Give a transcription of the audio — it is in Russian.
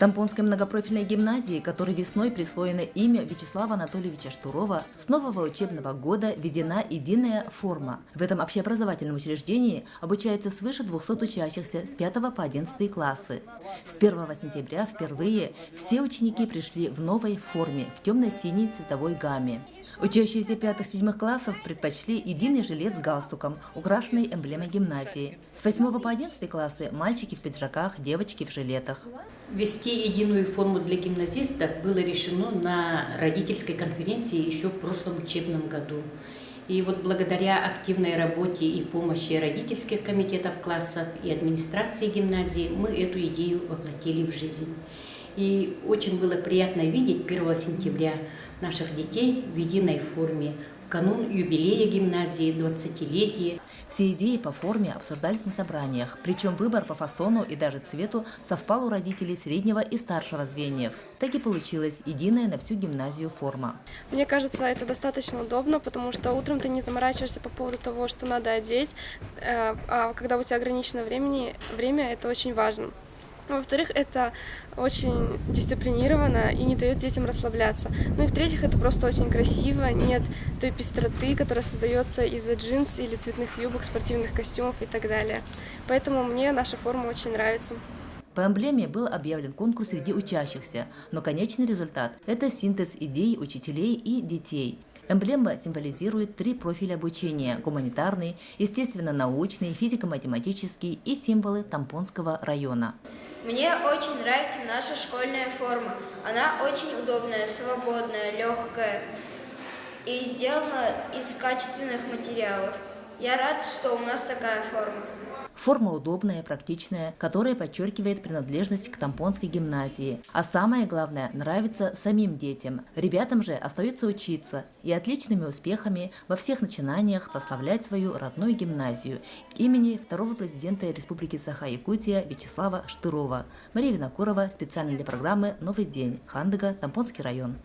Тампонской многопрофильной гимназии, которой весной присвоено имя Вячеслава Анатольевича Штурова, с нового учебного года введена единая форма. В этом общеобразовательном учреждении обучается свыше 200 учащихся с 5 по 11 классы. С 1 сентября впервые все ученики пришли в новой форме, в темно-синей цветовой гамме. Учащиеся 5-7 классов предпочли единый жилет с галстуком, украшенный эмблемой гимназии. С 8 по 11 классы мальчики в пиджаках, девочки в жилетах. Ввести единую форму для гимназистов было решено на родительской конференции еще в прошлом учебном году. И вот благодаря активной работе и помощи родительских комитетов классов и администрации гимназии мы эту идею воплотили в жизнь. И очень было приятно видеть 1 сентября наших детей в единой форме, в канун юбилея гимназии, 20-летия. Все идеи по форме обсуждались на собраниях, причем выбор по фасону и даже цвету совпал у родителей среднего и старшего звеньев. Так и получилась единая на всю гимназию форма. Мне кажется, это достаточно удобно, потому что утром ты не заморачиваешься по поводу того, что надо одеть, а когда у тебя ограничено время, это очень важно. Во-вторых, это очень дисциплинированно и не дает детям расслабляться. Ну и в-третьих, это просто очень красиво, нет той пестроты, которая создается из-за джинс или цветных юбок, спортивных костюмов и так далее. Поэтому мне наша форма очень нравится. По эмблеме был объявлен конкурс среди учащихся, но конечный результат – это синтез идей учителей и детей. Эмблема символизирует 3 профиля обучения – гуманитарный, естественно-научный, физико-математический и символы Тампонского района. Мне очень нравится наша школьная форма. Она очень удобная, свободная, легкая и сделана из качественных материалов. Я рад, что у нас такая форма. Форма удобная, практичная, которая подчеркивает принадлежность к Тампонской гимназии. А самое главное, нравится самим детям. Ребятам же остается учиться и отличными успехами во всех начинаниях прославлять свою родную гимназию имени второго президента Республики Саха-Якутия Вячеслава Штурова. Мария Винокурова, специально для программы «Новый день», Хандыга, Тампонский район.